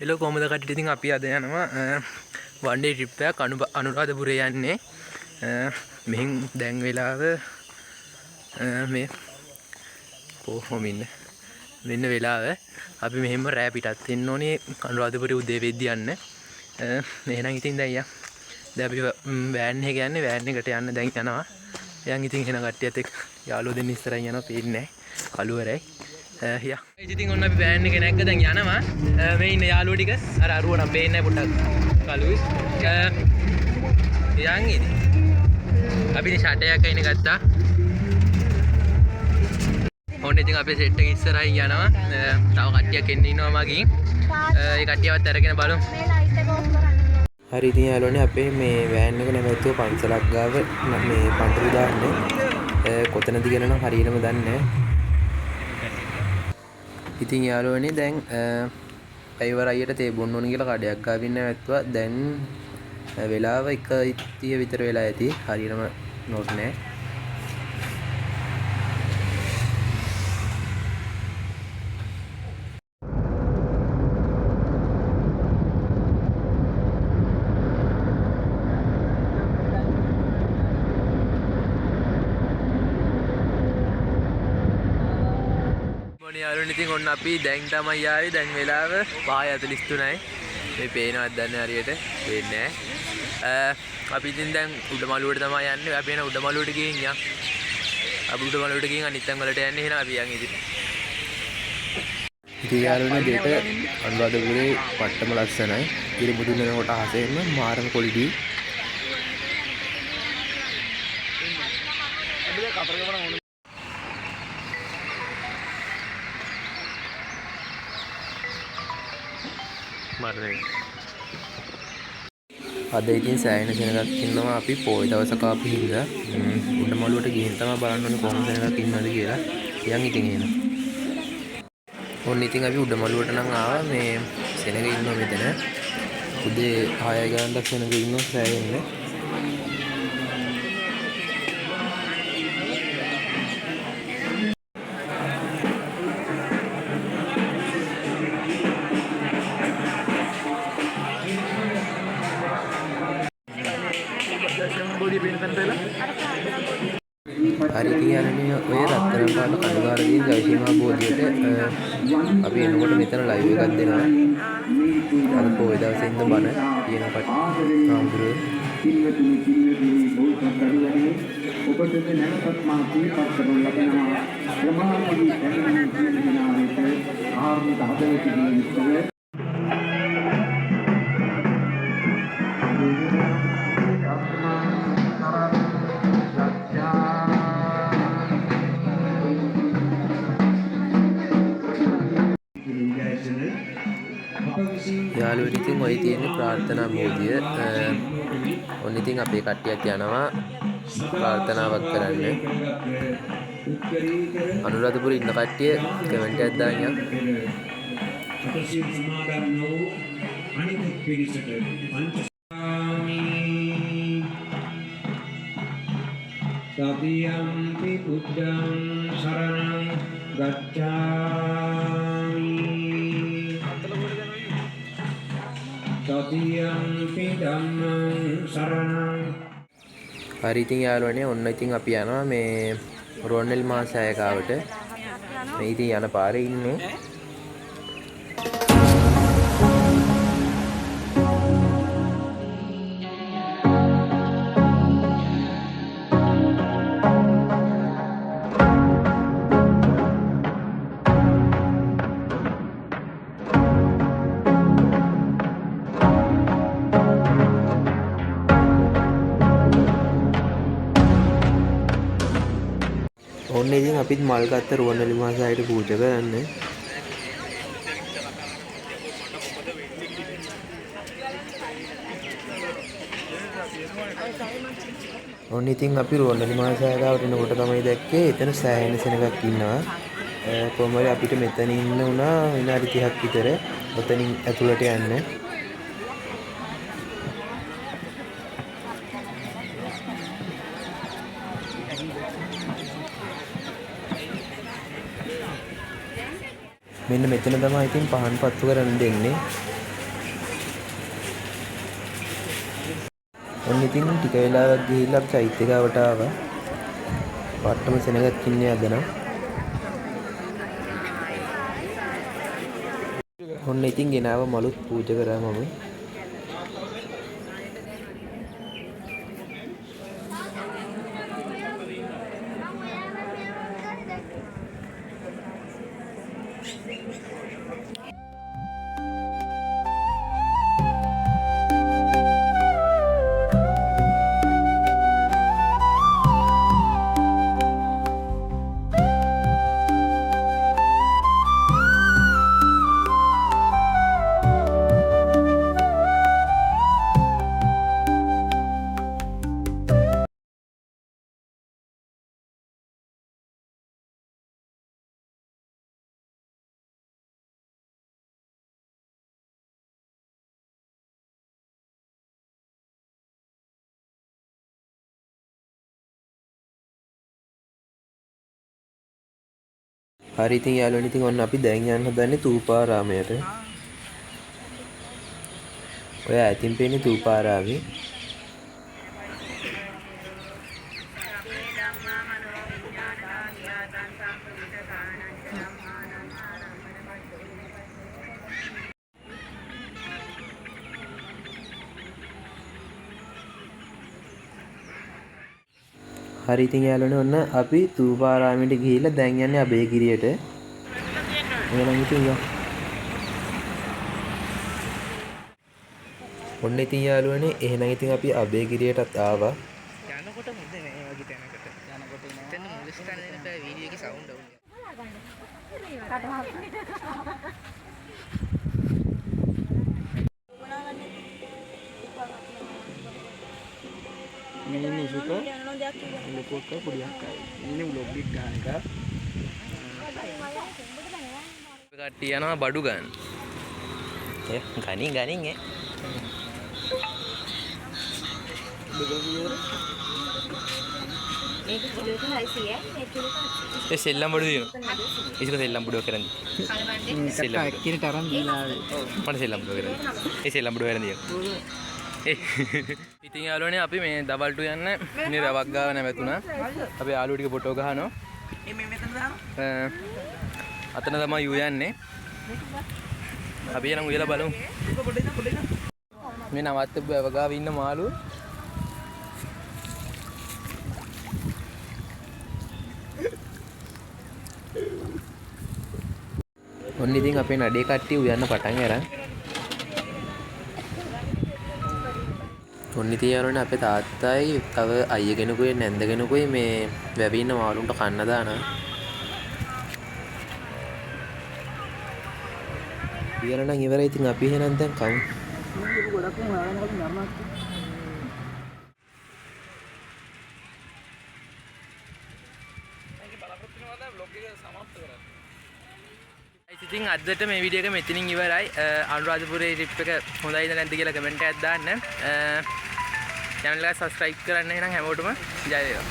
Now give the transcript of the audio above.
Hello කොහමද කට්ටිය? ඉතින් අපි අද යනවා වන් ඩේ ට්‍රිප් එකක් අනුරාධපුරේ යන්නේ. මෙහෙන් දැන් වෙලාව මේ කොහොම මෙන්න වෙලාව. අපි මෙහෙම රෑ පිටත් වෙන්න ඕනේ අනුරාධපුරේ උදේ වෙද්දි යන්න. එහෙනම් ඉතින් දැන් දැන් අපි වෑන් එක යන්නේ. වෑන් එකට යන්න දැන් යනවා. යන් ඉතින් එහෙනම් කට්ටියත් එක්ක යාළුවෝ දෙන්න ඉස්සරහින් යනවා. පේන්නේ නැහැ කළුවරයි. යා ඉතින් ඔන්න අපි වෑන් එක නැග්ග දැන් යනවා. මේ ඉන්න යාළුවෝ ටික අර අරුව නම් පේන්නේ නැහැ පොඩ්ඩක් කළුයි. යන් ඉතින් අපි ඉතින් ෂටයක් අයින ගත්තා. ඔන්න ඉතින් අපේ සෙට් එක ඉස්සරහින් යනවා. තව කට්ටියක් එන්න ඉන්නවා මගින්. ඒ කට්ටියවත් අරගෙන බලමු. හරි ඉතින් යාළුවනේ අපේ මේ වෑන් එක නැවතුව පන්සලක් ගාව මේ පන්සල දාන්නේ. කොතනද කියලා නම් හරියටම දන්නේ නැහැ. ඉතින් යාළුවනේ දැන් පැයවර අයියට තේ බොන්න ඕන කියලා කඩයක් ගාවින් නැවතුවා. දැන් වෙලාව 1:30 විතර වෙලා ඇති. හරියටම නෝට් නැහැ. යාළුවනේ ඉතින් ඔන්න අපි දැන් තමයි ආවේ. දැන් වෙලාව 5:43යි. මේ පේනවත් දන්නේ හරියට පේන්නේ නැහැ. අපි ඉතින් දැන් උඩමළුවට තමයි යන්නේ. අපි එන උඩමළුවට ගිහින් යන්. අපි උඩමළුවට ගිහින් අනිත් තැන් වලට යන්නේ. එහෙනම් අපි යන් ඉතින්. ඉතින් යාළුවනේ දෙක අනුරාධපුරේ වට්ටම ලස්සනයි. ඉතින් මුදුන් වෙනකොට අහසෙන්න මාරම කොලිටි. අද ඉතින් සෑහෙන සෙනගක් ඉන්නවා. අපි පොයි දවසක අපි හින්දා උඩමළුවට ගිහින් තමයි බලන්න ඕනේ කොහොම සෙනගක් ඉන්නවද කියලා. යන් ඉතින් එහෙනම්. ඔන්න ඉතින් අපි උඩමළුවට නම් ආවා. මේ සෙනග ඉන්නවා මෙතන. උදේ 6 ගානක් සෙනග ඉන්නවා සෑහෙන්න. hari ini ඔය රත්තරන් පාට කඩුගාරදී ජයසීමා බෝධියට අපි එනකොට මෙතන ලයිව් එකක් දෙනවා. අද පොයි දවසේ ඉඳන් බණ කියනකොට ආම්බුරේ ඔබට නැවතත් මා දීපත් කරන ලබනවා. ප්‍රමාණදී දැනෙන දිනාවිත ආර්මික හදවතින් ඉස්සර යාළුවෝ ඉතින් ඔය තියෙන ප්‍රාර්ථනා බෝධිය. ඔන්න ඉතින් අපේ කට්ටියක් යනවා ප්‍රාර්ථනාවක් කරන්න. අනුරාධපුරේ ඉන්න කට්ටිය කමෙන්ට් එකක් දාන්න. සතියම්පි බුද්ධං සරණං ගච්ඡාමි සතියම්පි ධම්මං සරණං. හරි ඉතින් යාළුවනේ ඔන්න ඉතින් අපි යනවා මේ රොන්නල් මාසය ගාවට. මේ ඉතින් යන පාරේ ඉන්නේ. ඔන්න ඉතින් අපිත් මල් ගත්ත රුවන්වැලි මාසයට පූජා කරන්න. ඔන්න ඉතින් අපි රුවන්වැලි මාසයට එනකොට තමයි දැක්කේ එතන සෑහෙන සෙනගක් ඉන්නවා. කොහොම හරි අපිට මෙතන ඉන්න උනා විනාඩි 30ක් විතර. ඔතනින් ඇතුළට යන්න. මෙන්න මෙතන තමයි ඉතින් පහන් පත්තු කරන්න දෙන්නේ. ඔන්න ඉතින් ටික වෙලාවක් ගිහිල්ලා අපි චෛත්‍ය ගාවට ආවා. පට්ටම සෙනගත් කින්නේ අද නම්. ඔන්න ඉතින් ගෙනාව මලුත් පූජා කරා මම. හරි ඉතින් යාළුවනේ ඉතින් ඔන්න අපි දැන් යන්න හදන්නේ තූපාරාමයට. ඔය ඈතින් පේන්නේ තූපාරාමේ. හරි ඉතින් යාළුවනේ ඔන්න අපි තූපාරාමයට ගිහිල්ලා දැන් යන්නේ අබේගිරියට. එහෙනම් ඉතින් යමු. ඔන්න ඉතින් යාළුවනේ එහෙනම් ඉතින් අපි අබේගිරියටත් ආවා. යනකොට මුද මේ වගේ තැනකට යනකොට එතන මුල ස්ථානයේ නේද වීඩියෝ එකේ සවුන්ඩ් අවුල් එක මේ නිසුක ලොකෝක පොඩියක් ඉන්නේ ව්ලොග් එක ගන්න එක කට්ටිය යනවා බඩු ගන්න. ගනින් ඈ. මේක කිලෝ එක 600යි මේක කිලෝ එක 800. ඒ සෙල්ලම් බඩු දිනවා. ඒක සෙල්ලම් බඩුව කරන්නේ. කලවන්නේ සෙල්ලම් බඩුව. එක්කිනට අරන් දීලා ආවේ. මට සෙල්ලම් බඩුව කරන්නේ. ඒ සෙල්ලම් බඩුව කරන්නේ. ඉතින් යාළුවනේ අපි මේ දවල්ට යන්න මේ රවක් ගාව නැවතුණා. අපි යාළුවෝ ටික ෆොටෝ ගහනවා. මේ මෙතන දානවා. අතන තමයි යූ යන්නේ. අපි යන උයලා බලමු. මේ නවත්තපු වැවගාව ඉන්න මාළු. ඔන්න ඉතින් අපේ නඩේ කට්ටිය උයන්න පටන් අරන්. ඔන්න ඉතින් යාළුවනේ අපේ තාත්තයි තව අයියගෙනුකුයි නැන්දගෙනුකුයි මේ වැවි ඉන්න මාළුන්ට කන්න දානවා. ඉවර නම් ඉවරයි. ඉතින් අපි එහෙනම් දැන් කමු. ගොඩක් හොයාගෙන අපි නරනවා. ඉතින් අදට මේ වීඩියෝ එක මෙතනින් ඉවරයි. අනුරාධපුරේ ට්‍රිප් එක හොඳයිද නැද්ද කියලා කමෙන්ට් එකක් දාන්න. channel එක subscribe කරන්න එහෙනම් හැමෝටම ජය වේවා.